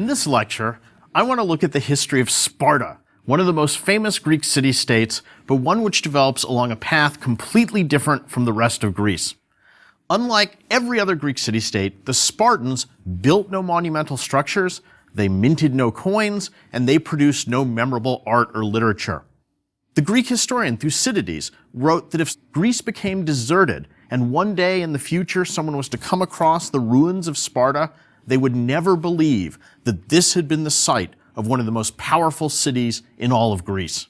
In this lecture, I want to look at the history of Sparta, one of the most famous Greek city-states, but one which develops along a path completely different from the rest of Greece. Unlike every other Greek city-state, the Spartans built no monumental structures, they minted no coins, and they produced no memorable art or literature. The Greek historian Thucydides wrote that if Greece became deserted and one day in the future someone was to come across the ruins of Sparta, they would never believe that this had been the site of one of the most powerful cities in all of Greece.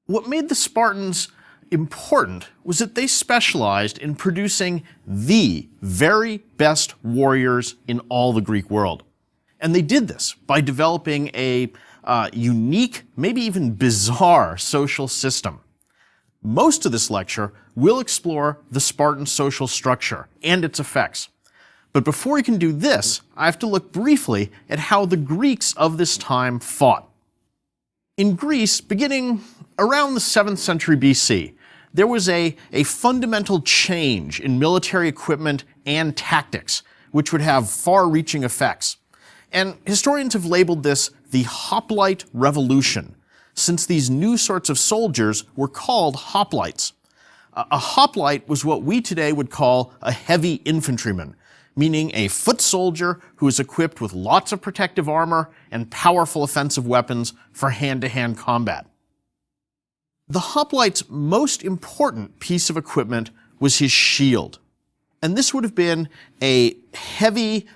What made the Spartans important was that they specialized in producing the very best warriors in all the Greek world. And they did this by developing a unique, maybe even bizarre social system. Most of this lecture will explore the Spartan social structure and its effects. But before we can do this, I have to look briefly at how the Greeks of this time fought. In Greece, beginning around the 7th century BC, there was a fundamental change in military equipment and tactics, which would have far-reaching effects. And historians have labeled this the Hoplite Revolution, since these new sorts of soldiers were called hoplites. A hoplite was what we today would call a heavy infantryman, meaning a foot soldier who is equipped with lots of protective armor and powerful offensive weapons for hand-to-hand combat. The hoplite's most important piece of equipment was his shield. And this would have been a heavy,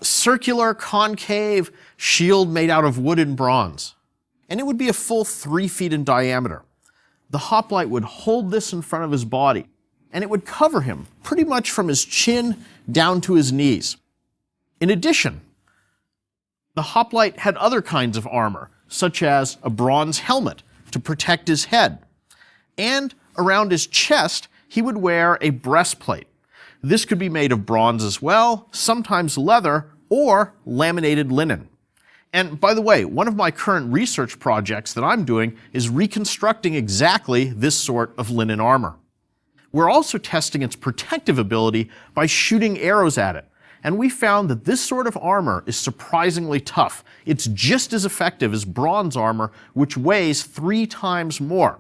circular, concave shield made out of wood and bronze. And it would be a full 3 feet in diameter. The hoplite would hold this in front of his body, and it would cover him pretty much from his chin down to his knees. In addition, the hoplite had other kinds of armor, such as a bronze helmet to protect his head. And around his chest, he would wear a breastplate. This could be made of bronze as well, sometimes leather, or laminated linen. And by the way, one of my current research projects that I'm doing is reconstructing exactly this sort of linen armor. We're also testing its protective ability by shooting arrows at it. And we found that this sort of armor is surprisingly tough. It's just as effective as bronze armor, which weighs 3 times more.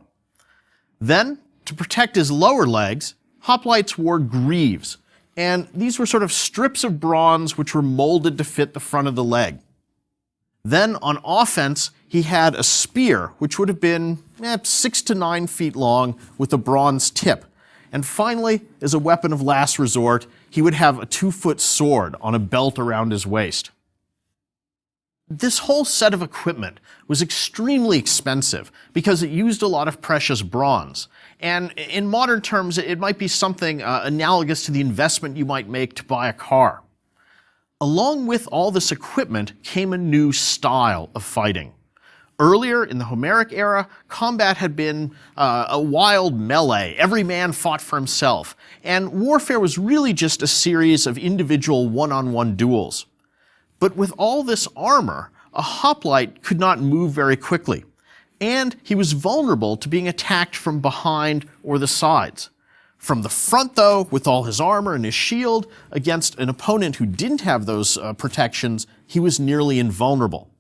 Then, to protect his lower legs, hoplites wore greaves. And these were sort of strips of bronze which were molded to fit the front of the leg. Then, on offense, he had a spear, which would have been 6 to 9 feet long with a bronze tip. And finally, as a weapon of last resort, he would have a 2-foot sword on a belt around his waist. This whole set of equipment was extremely expensive because it used a lot of precious bronze. And in modern terms, it might be something analogous to the investment you might make to buy a car. Along with all this equipment came a new style of fighting. Earlier, in the Homeric era, combat had been a wild melee. Every man fought for himself. And warfare was really just a series of individual one-on-one duels. But with all this armor, a hoplite could not move very quickly. And he was vulnerable to being attacked from behind or the sides. From the front, though, with all his armor and his shield, against an opponent who didn't have those protections, he was nearly invulnerable.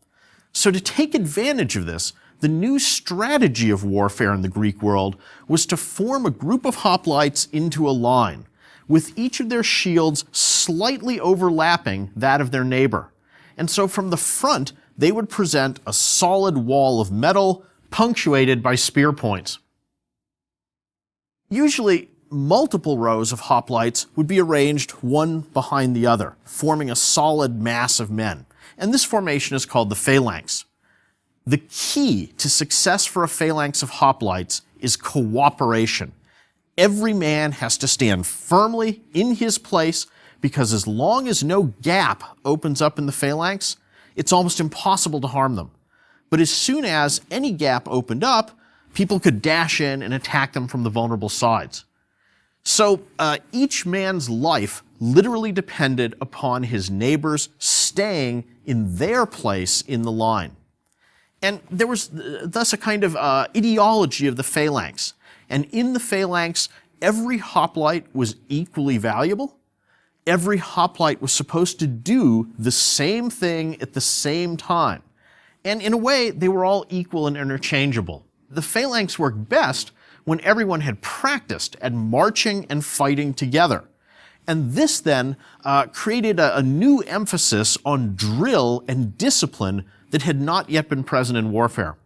So to take advantage of this, the new strategy of warfare in the Greek world was to form a group of hoplites into a line, with each of their shields slightly overlapping that of their neighbor. And so from the front, they would present a solid wall of metal punctuated by spear points. Usually, multiple rows of hoplites would be arranged one behind the other, forming a solid mass of men. And this formation is called the phalanx. The key to success for a phalanx of hoplites is cooperation. Every man has to stand firmly in his place, because as long as no gap opens up in the phalanx, it's almost impossible to harm them. But as soon as any gap opened up, people could dash in and attack them from the vulnerable sides. So each man's life literally depended upon his neighbors staying in their place in the line. And there was thus a kind of ideology of the phalanx. And in the phalanx, every hoplite was equally valuable. Every hoplite was supposed to do the same thing at the same time. And in a way, they were all equal and interchangeable. The phalanx worked best when everyone had practiced at marching and fighting together. And this then created a new emphasis on drill and discipline that had not yet been present in warfare.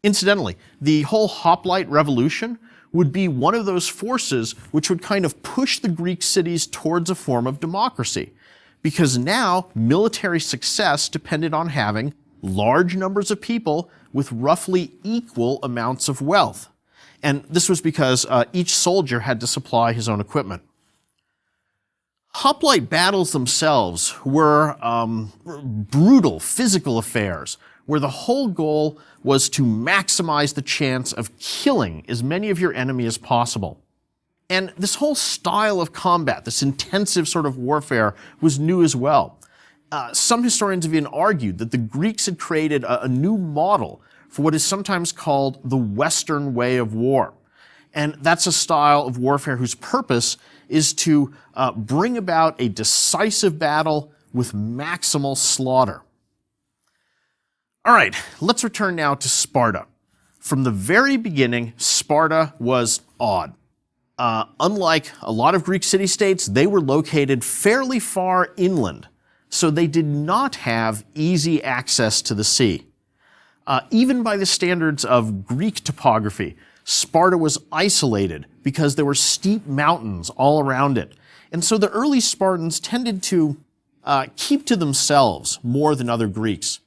Incidentally, the whole hoplite revolution would be one of those forces which would kind of push the Greek cities towards a form of democracy, because now military success depended on having large numbers of people with roughly equal amounts of wealth. And this was because each soldier had to supply his own equipment. Hoplite battles themselves were brutal physical affairs, where the whole goal was to maximize the chance of killing as many of your enemy as possible. And this whole style of combat, this intensive sort of warfare, was new as well. Some historians have even argued that the Greeks had created a new model for what is sometimes called the Western way of war. And that's a style of warfare whose purpose is to bring about a decisive battle with maximal slaughter. All right, let's return now to Sparta. From the very beginning, Sparta was odd. Unlike a lot of Greek city-states, they were located fairly far inland, so they did not have easy access to the sea. Even by the standards of Greek topography, Sparta was isolated because there were steep mountains all around it. And so the early Spartans tended to keep to themselves more than other Greeks.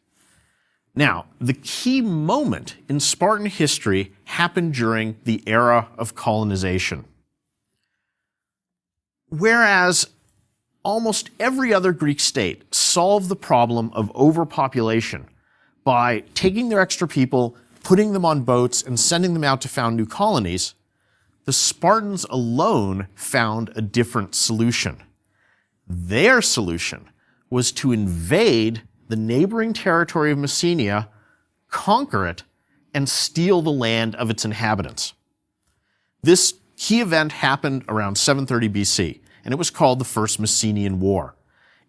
Now, the key moment in Spartan history happened during the era of colonization. Whereas almost every other Greek state solved the problem of overpopulation by taking their extra people, putting them on boats, and sending them out to found new colonies, the Spartans alone found a different solution. Their solution was to invade the neighboring territory of Messenia, conquer it, and steal the land of its inhabitants. This key event happened around 730 BC, and it was called the First Messenian War.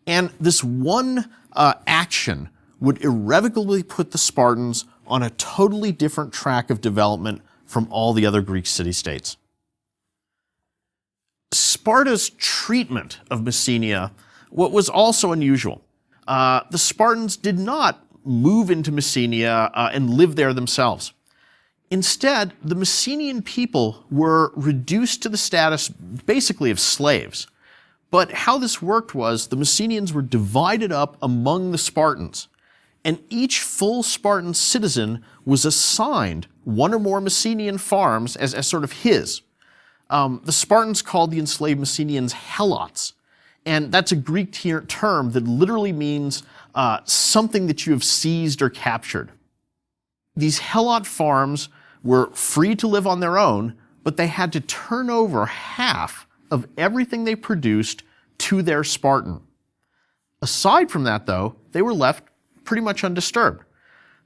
And this one action would irrevocably put the Spartans on a totally different track of development from all the other Greek city-states. Sparta's treatment of Messenia was also unusual. The Spartans did not move into Messenia and live there themselves. Instead, the Messenian people were reduced to the status basically of slaves. But how this worked was the Messenians were divided up among the Spartans, and each full Spartan citizen was assigned one or more Messenian farms as sort of his. The Spartans called the enslaved Messenians helots, and that's a Greek term that literally means something that you have seized or captured. These helot farms were free to live on their own, but they had to turn over half of everything they produced to their Spartan. Aside from that, though, they were left pretty much undisturbed.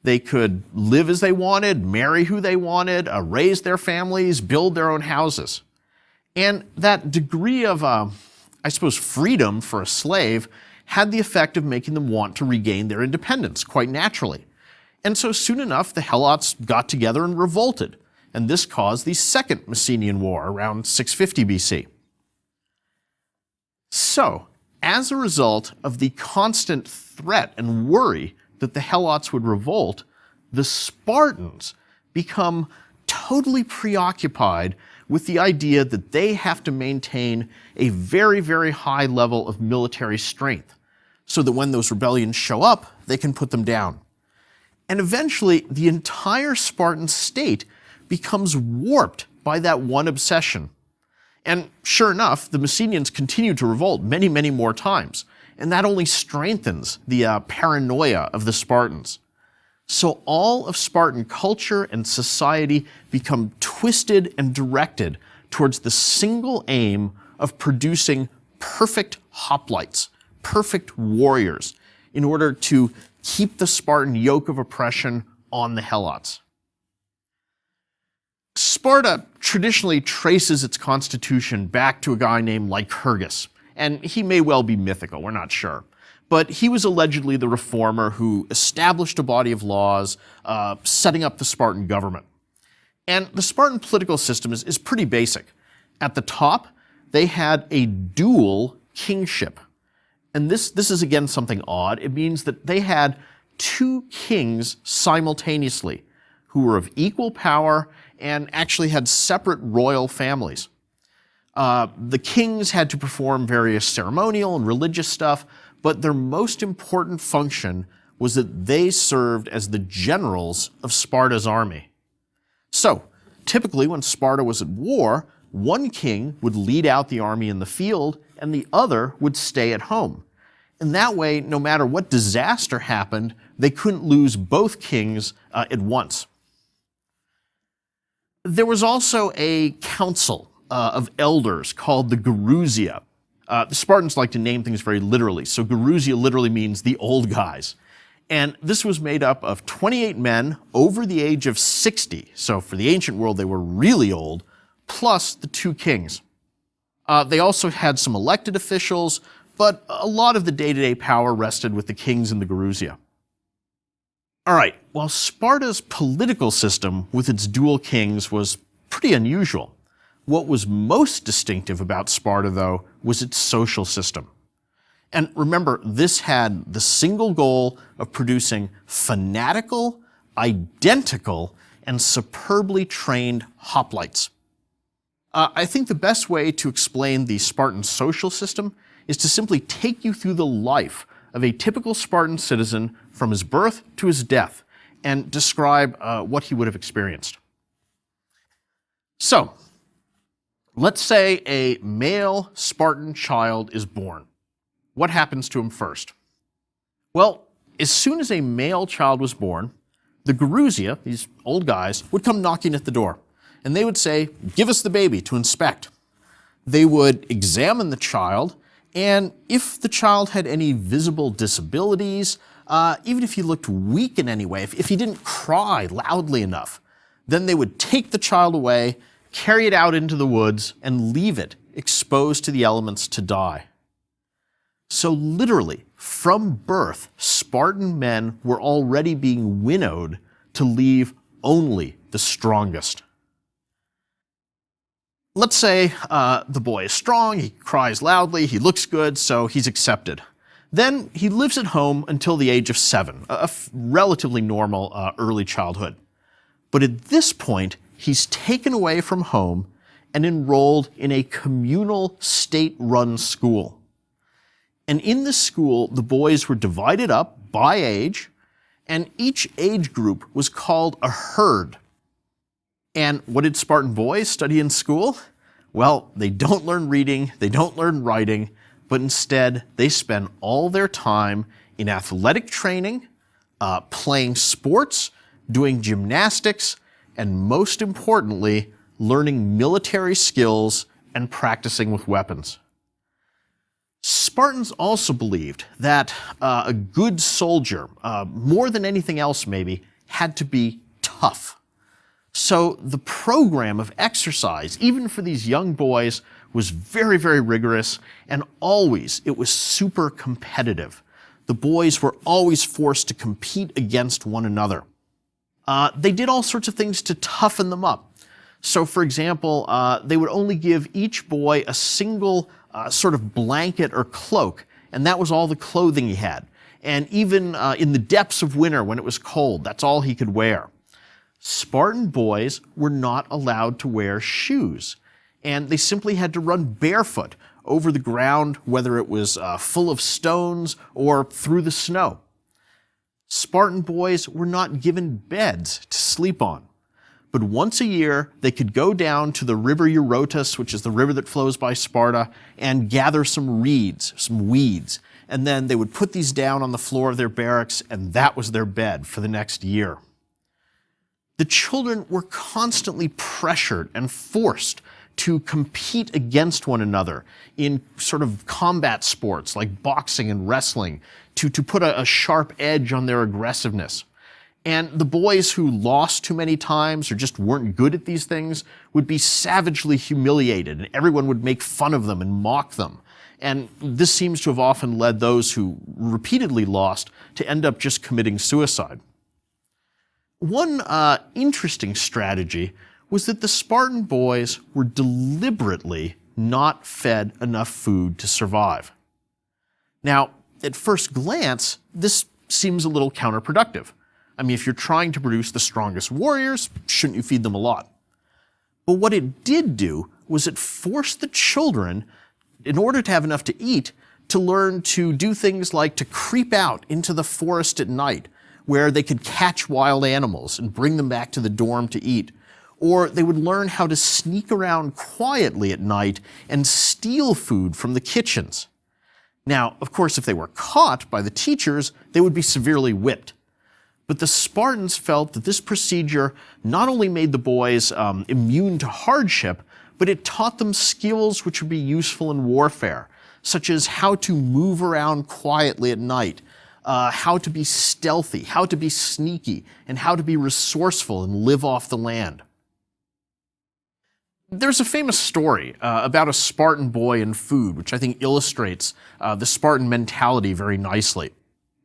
They could live as they wanted, marry who they wanted, raise their families, build their own houses. And that degree of, I suppose, freedom for a slave had the effect of making them want to regain their independence quite naturally. And so soon enough, the helots got together and revolted, and this caused the Second Messenian War around 650 BC. So, as a result of the constant threat and worry that the helots would revolt, the Spartans become totally preoccupied with the idea that they have to maintain a very, very high level of military strength so that when those rebellions show up, they can put them down. And eventually, the entire Spartan state becomes warped by that one obsession. And sure enough, the Messenians continue to revolt many, many more times, and that only strengthens the paranoia of the Spartans. So all of Spartan culture and society become twisted and directed towards the single aim of producing perfect hoplites, perfect warriors, in order to keep the Spartan yoke of oppression on the helots. Sparta traditionally traces its constitution back to a guy named Lycurgus, and he may well be mythical, we're not sure. But he was allegedly the reformer who established a body of laws, setting up the Spartan government. And the Spartan political system is pretty basic. At the top, they had a dual kingship. And this is again something odd. It means that they had two kings simultaneously who were of equal power and actually had separate royal families. The kings had to perform various ceremonial and religious stuff, but their most important function was that they served as the generals of Sparta's army. So, typically when Sparta was at war, one king would lead out the army in the field and the other would stay at home. And that way, no matter what disaster happened, they couldn't lose both kings at once. There was also a council of elders called the Gerousia. The Spartans like to name things very literally, so Gerousia literally means the old guys. And this was made up of 28 men over the age of 60, so for the ancient world they were really old, plus the two kings. They also had some elected officials, but a lot of the day-to-day power rested with the kings and the Gerousia. All right, while Sparta's political system with its dual kings was pretty unusual, what was most distinctive about Sparta, though, was its social system. And remember, this had the single goal of producing fanatical, identical, and superbly trained hoplites. I think the best way to explain the Spartan social system is to simply take you through the life of a typical Spartan citizen from his birth to his death and describe what he would have experienced. So, let's say a male Spartan child is born. What happens to him first? Well, as soon as a male child was born, the Gerousia, these old guys, would come knocking at the door. And they would say, "Give us the baby to inspect." They would examine the child, and if the child had any visible disabilities, even if he looked weak in any way, if he didn't cry loudly enough, then they would take the child away, carry it out into the woods, and leave it exposed to the elements to die. So literally, from birth, Spartan men were already being winnowed to leave only the strongest. Let's say the boy is strong, he cries loudly, he looks good, so he's accepted. Then he lives at home until the age of 7, a relatively normal early childhood. But at this point, he's taken away from home and enrolled in a communal state-run school. And in this school, the boys were divided up by age, and each age group was called a herd. And what did Spartan boys study in school? Well, they don't learn reading, they don't learn writing, but instead they spend all their time in athletic training, playing sports, doing gymnastics, and most importantly, learning military skills and practicing with weapons. Spartans also believed that a good soldier, more than anything else maybe, had to be tough. So the program of exercise, even for these young boys, was very, very rigorous, and always it was super competitive. The boys were always forced to compete against one another. They did all sorts of things to toughen them up. So for example, they would only give each boy a single sort of blanket or cloak, and that was all the clothing he had. And even in the depths of winter when it was cold, that's all he could wear. Spartan boys were not allowed to wear shoes, and they simply had to run barefoot over the ground, whether it was full of stones or through the snow. Spartan boys were not given beds to sleep on, but once a year they could go down to the river Eurotas, which is the river that flows by Sparta, and gather some reeds, some weeds, and then they would put these down on the floor of their barracks, and that was their bed for the next year. The children were constantly pressured and forced to compete against one another in sort of combat sports like boxing and wrestling to put a sharp edge on their aggressiveness. And the boys who lost too many times or just weren't good at these things would be savagely humiliated, and everyone would make fun of them and mock them. and this seems to have often led those who repeatedly lost to end up just committing suicide. One interesting strategy was that the Spartan boys were deliberately not fed enough food to survive. Now, at first glance, this seems a little counterproductive. I mean, if you're trying to produce the strongest warriors, shouldn't you feed them a lot? But what it did do was it forced the children, in order to have enough to eat, to learn to do things like to creep out into the forest at night, where they could catch wild animals and bring them back to the dorm to eat. Or they would learn how to sneak around quietly at night and steal food from the kitchens. Now, of course, if they were caught by the teachers, they would be severely whipped. But the Spartans felt that this procedure not only made the boys immune to hardship, but it taught them skills which would be useful in warfare, such as how to move around quietly at night, how to be stealthy, how to be sneaky, and how to be resourceful and live off the land. There's a famous story about a Spartan boy and food, which I think illustrates the Spartan mentality very nicely.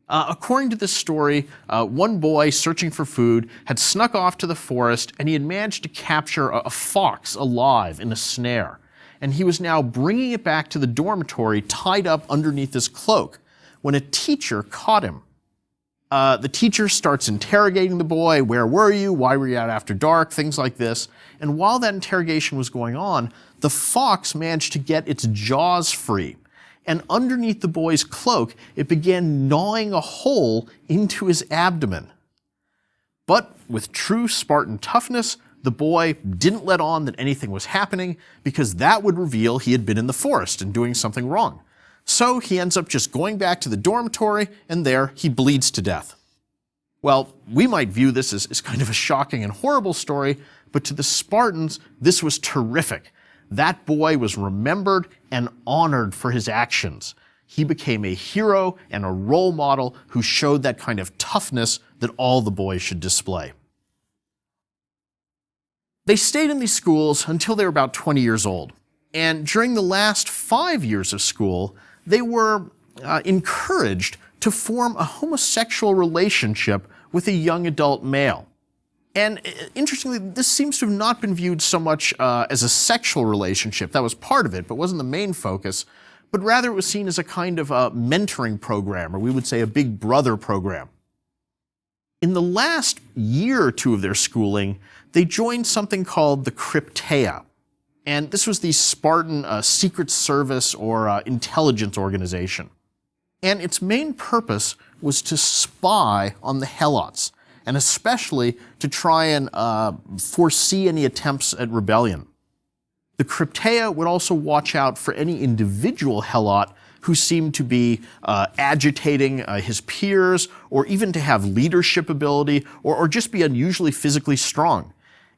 According to this story, one boy searching for food had snuck off to the forest, and he had managed to capture a fox alive in a snare. And he was now bringing it back to the dormitory tied up underneath his cloak when a teacher caught him. The teacher starts interrogating the boy. Where were you? Why were you out after dark? Things like this. And while that interrogation was going on, the fox managed to get its jaws free. And underneath the boy's cloak, it began gnawing a hole into his abdomen. But with true Spartan toughness, the boy didn't let on that anything was happening, because that would reveal he had been in the forest and doing something wrong. So he ends up just going back to the dormitory, and there he bleeds to death. Well, we might view this as kind of a shocking and horrible story, but to the Spartans, this was terrific. That boy was remembered and honored for his actions. He became a hero and a role model who showed that kind of toughness that all the boys should display. They stayed in these schools until they were about 20 years old. And during the last 5 years of school, they were encouraged to form a homosexual relationship with a young adult male. And interestingly, this seems to have not been viewed so much as a sexual relationship. That was part of it, but wasn't the main focus. But rather it was seen as a kind of a mentoring program, or we would say a big brother program. In the last year or two of their schooling, they joined something called the Crypteia. And this was the Spartan Secret Service or intelligence organization. And its main purpose was to spy on the Helots, and especially to try and foresee any attempts at rebellion. The Crypteia would also watch out for any individual Helot who seemed to be agitating his peers, or even to have leadership ability, or just be unusually physically strong.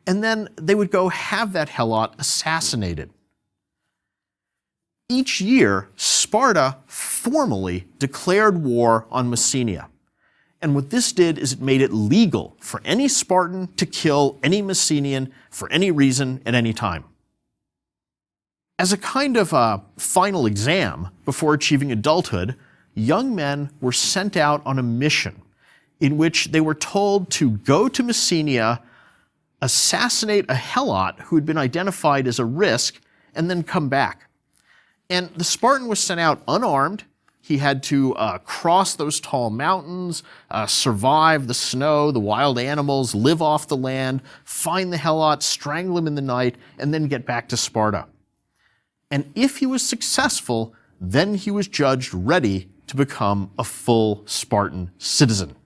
And then they would go have that Helot assassinated. Each year, Sparta formally declared war on Messenia. And what this did is it made it legal for any Spartan to kill any Messenian for any reason at any time. As a kind of final exam before achieving adulthood, young men were sent out on a mission in which they were told to go to Messenia, assassinate a Helot who had been identified as a risk, and then come back. And the Spartan was sent out unarmed. He had to cross those tall mountains, survive the snow, the wild animals, live off the land, find the Helot, strangle him in the night, and then get back to Sparta. And if he was successful, then he was judged ready to become a full Spartan citizen.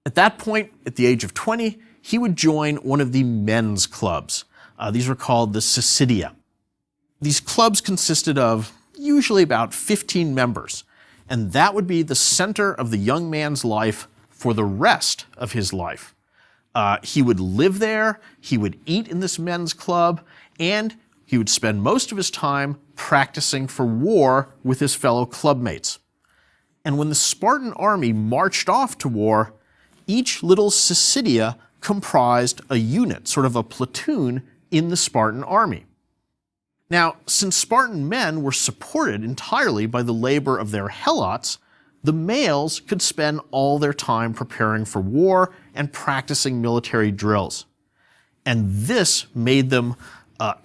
At that point, at the age of 20, he would join one of the men's clubs. These were called the Syssidia. These clubs consisted of usually about 15 members, and that would be the center of the young man's life for the rest of his life. He would live there, he would eat in this men's club, and he would spend most of his time practicing for war with his fellow clubmates. And when the Spartan army marched off to war, each little Syssidia comprised a unit, sort of a platoon in the Spartan army. Now, since Spartan men were supported entirely by the labor of their helots, the males could spend all their time preparing for war and practicing military drills. And this made them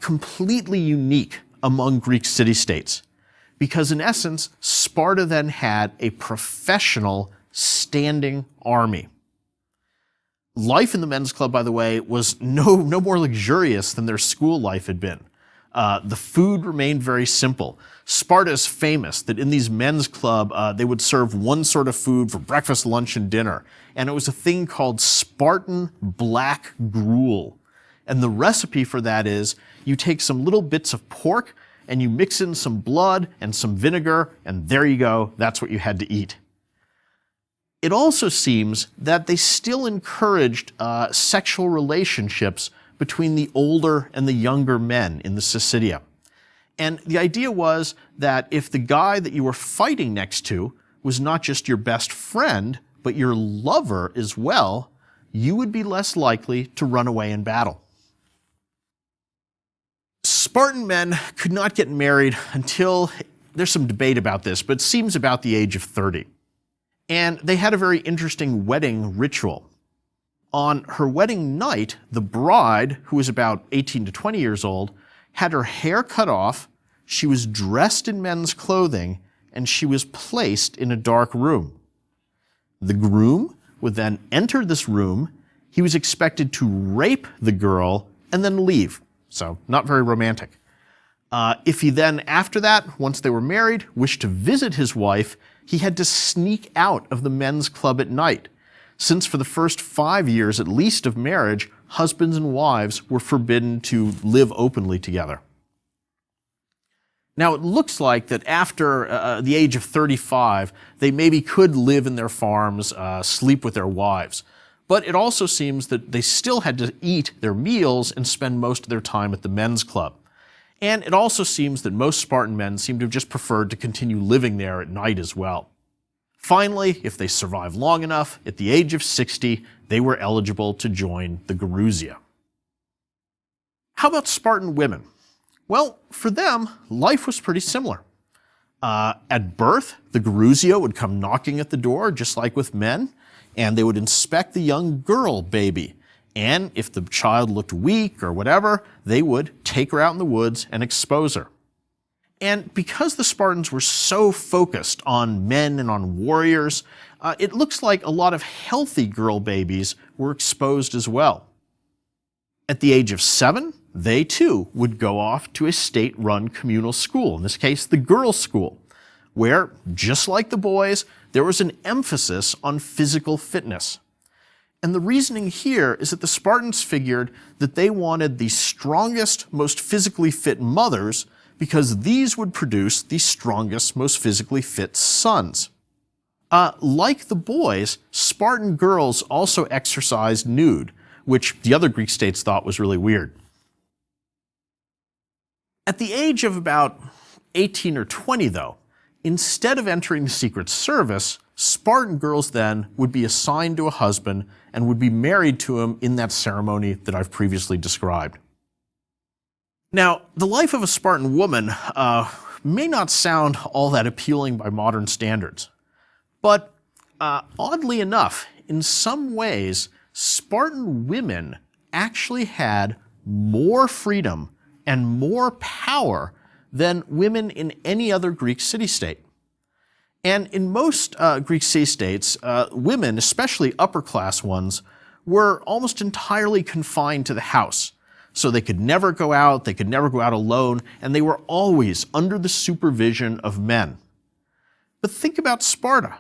completely unique among Greek city-states, because in essence, Sparta then had a professional standing army. Life in the men's club, by the way, was no more luxurious than their school life had been. The food remained very simple. Sparta is famous that in these men's club, they would serve one sort of food for breakfast, lunch, and dinner. And it was a thing called Spartan black gruel. And the recipe for that is you take some little bits of pork and you mix in some blood and some vinegar, and there you go, that's what you had to eat. It also seems that they still encouraged sexual relationships between the older and the younger men in the Syssitia. And the idea was that if the guy that you were fighting next to was not just your best friend, but your lover as well, you would be less likely to run away in battle. Spartan men could not get married until, there's some debate about this, but it seems about the age of 30. And they had a very interesting wedding ritual. On her wedding night, the bride, who was about 18 to 20 years old, had her hair cut off, she was dressed in men's clothing, and she was placed in a dark room. The groom would then enter this room. He was expected to rape the girl and then leave. So not very romantic. If he then, after that, once they were married, wished to visit his wife, he had to sneak out of the men's club at night, since for the first 5 years at least of marriage, husbands and wives were forbidden to live openly together. Now, it looks like that after the age of 35, they maybe could live in their farms, sleep with their wives. But it also seems that they still had to eat their meals and spend most of their time at the men's club. And it also seems that most Spartan men seem to have just preferred to continue living there at night as well. Finally, if they survived long enough, at the age of 60, they were eligible to join the Gerousia. How about Spartan women? Well, for them, life was pretty similar. At birth, the Gerousia would come knocking at the door, just like with men, and they would inspect the young girl baby. And if the child looked weak or whatever, they would take her out in the woods and expose her. And because the Spartans were so focused on men and on warriors, it looks like a lot of healthy girl babies were exposed as well. At the age of 7, they too would go off to a state-run communal school, in this case the girls' school, where, just like the boys, there was an emphasis on physical fitness. And the reasoning here is that the Spartans figured that they wanted the strongest, most physically fit mothers because these would produce the strongest, most physically fit sons. Like the boys, Spartan girls also exercised nude, which the other Greek states thought was really weird. At the age of about 18 or 20, though, instead of entering the Secret Service, Spartan girls then would be assigned to a husband and would be married to him in that ceremony that I've previously described. Now, the life of a Spartan woman may not sound all that appealing by modern standards, but oddly enough, in some ways, Spartan women actually had more freedom and more power than women in any other Greek city-state. And in most Greek city-states, women, especially upper-class ones, were almost entirely confined to the house. So they could never go out alone, and they were always under the supervision of men. But think about Sparta.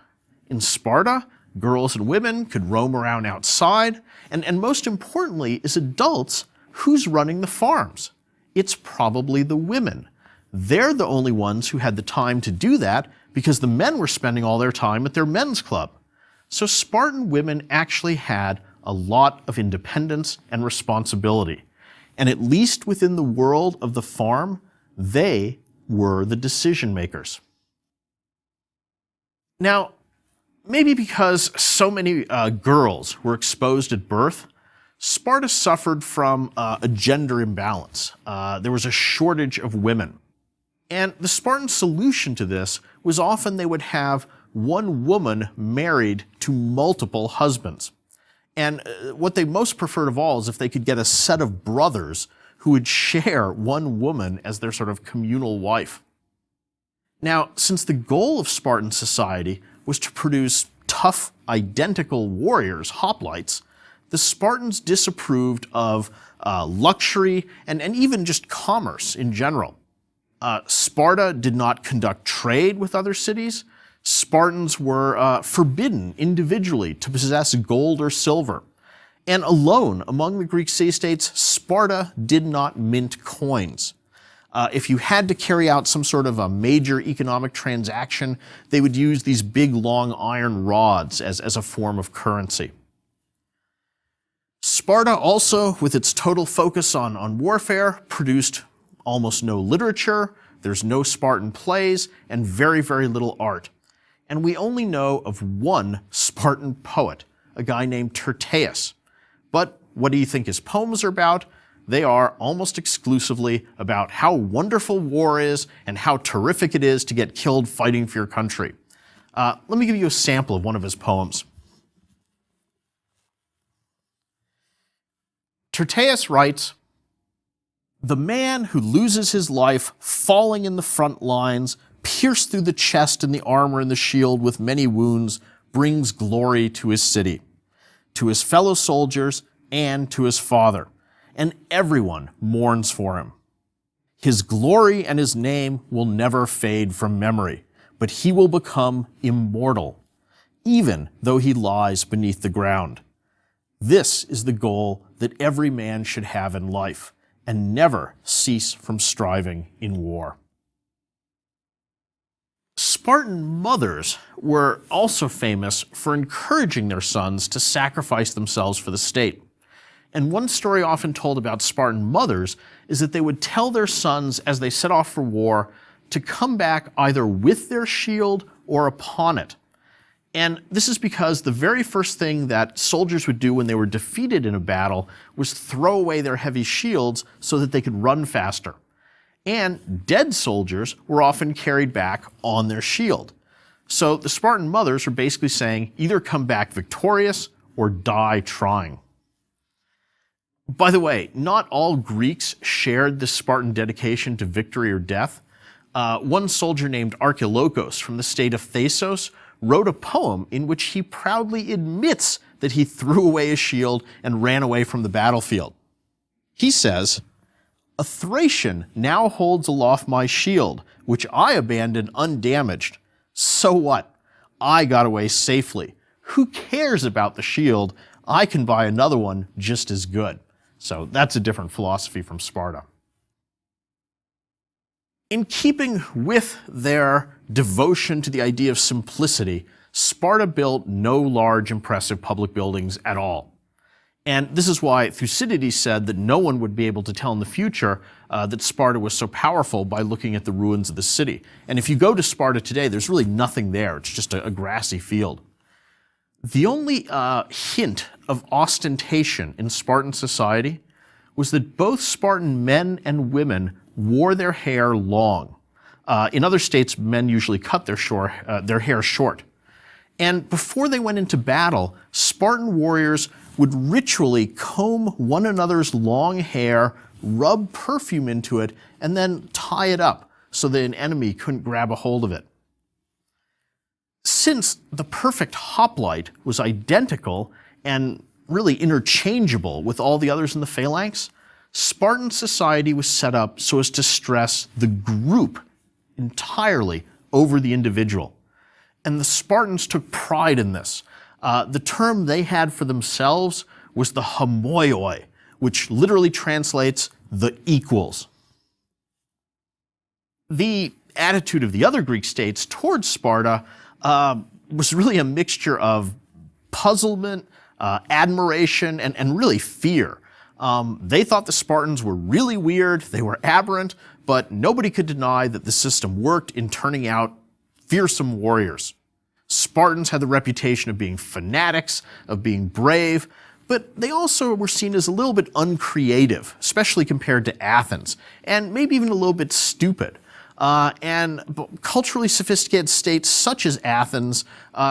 In Sparta, girls and women could roam around outside, and most importantly, as adults, who's running the farms? It's probably the women. They're the only ones who had the time to do that because the men were spending all their time at their men's club. So Spartan women actually had a lot of independence and responsibility. And at least within the world of the farm, they were the decision makers. Now, maybe because so many girls were exposed at birth, Sparta suffered from a gender imbalance. There was a shortage of women. And the Spartan solution to this was often they would have one woman married to multiple husbands. And what they most preferred of all is if they could get a set of brothers who would share one woman as their sort of communal wife. Now, since the goal of Spartan society was to produce tough, identical warriors, hoplites, the Spartans disapproved of luxury and even just commerce in general. Sparta did not conduct trade with other cities. Spartans were forbidden individually to possess gold or silver. And alone among the Greek city-states, Sparta did not mint coins. If you had to carry out some sort of a major economic transaction, they would use these big long iron rods as a form of currency. Sparta also, with its total focus on warfare, produced almost no literature, there's no Spartan plays, and very, very little art. And we only know of one Spartan poet, a guy named Tyrtaeus. But what do you think his poems are about? They are almost exclusively about how wonderful war is and how terrific it is to get killed fighting for your country. Let me give you a sample of one of his poems. Tyrtaeus writes, "The man who loses his life falling in the front lines, pierced through the chest and the armor and the shield with many wounds, brings glory to his city, to his fellow soldiers, and to his father, and everyone mourns for him. His glory and his name will never fade from memory, but he will become immortal, even though he lies beneath the ground. This is the goal that every man should have in life, and never cease from striving in war." Spartan mothers were also famous for encouraging their sons to sacrifice themselves for the state. And one story often told about Spartan mothers is that they would tell their sons as they set off for war to come back either with their shield or upon it. And this is because the very first thing that soldiers would do when they were defeated in a battle was throw away their heavy shields so that they could run faster. And dead soldiers were often carried back on their shield. So the Spartan mothers were basically saying, either come back victorious or die trying. By the way, not all Greeks shared this Spartan dedication to victory or death. One soldier named Archilochos from the state of Thasos wrote a poem in which he proudly admits that he threw away his shield and ran away from the battlefield. He says, "A Thracian now holds aloft my shield, which I abandoned undamaged. So what? I got away safely. Who cares about the shield? I can buy another one just as good." So that's a different philosophy from Sparta. In keeping with their devotion to the idea of simplicity, Sparta built no large, impressive public buildings at all. And this is why Thucydides said that no one would be able to tell in the future that Sparta was so powerful by looking at the ruins of the city. And if you go to Sparta today, there's really nothing there. It's just a grassy field. The only hint of ostentation in Spartan society was that both Spartan men and women wore their hair long. In other states, men usually cut their hair short. And before they went into battle, Spartan warriors would ritually comb one another's long hair, rub perfume into it, and then tie it up so that an enemy couldn't grab a hold of it. Since the perfect hoplite was identical and really interchangeable with all the others in the phalanx, Spartan society was set up so as to stress the group entirely over the individual. And the Spartans took pride in this. The term they had for themselves was the homoioi, which literally translates the equals. The attitude of the other Greek states towards Sparta was really a mixture of puzzlement, admiration, and really fear. They thought the Spartans were really weird, they were aberrant, but nobody could deny that the system worked in turning out fearsome warriors. Spartans had the reputation of being fanatics, of being brave, But they also were seen as a little bit uncreative, especially compared to Athens, and maybe even a little bit stupid. And culturally sophisticated states such as Athens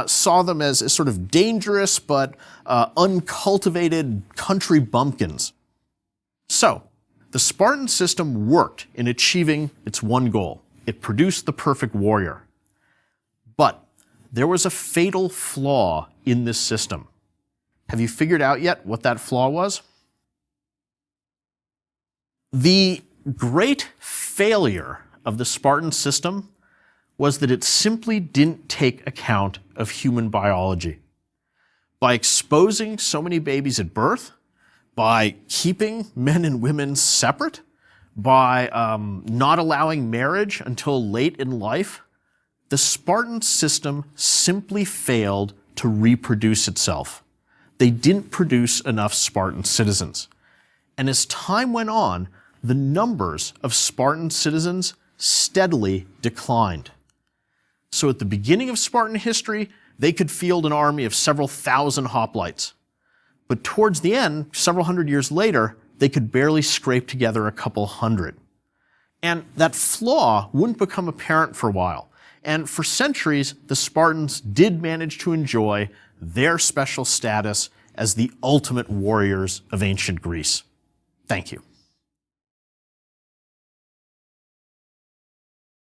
saw them as sort of dangerous but uncultivated country bumpkins. So, the Spartan system worked in achieving its one goal. It produced the perfect warrior. But there was a fatal flaw in this system. Have you figured out yet what that flaw was? The great failure of the Spartan system was that it simply didn't take account of human biology. By exposing so many babies at birth, by keeping men and women separate, by not allowing marriage until late in life, the Spartan system simply failed to reproduce itself. They didn't produce enough Spartan citizens. And as time went on, the numbers of Spartan citizens steadily declined. So at the beginning of Spartan history, they could field an army of several thousand hoplites. But towards the end, several hundred years later, they could barely scrape together a couple hundred. And that flaw wouldn't become apparent for a while. And for centuries, the Spartans did manage to enjoy their special status as the ultimate warriors of ancient Greece. Thank you.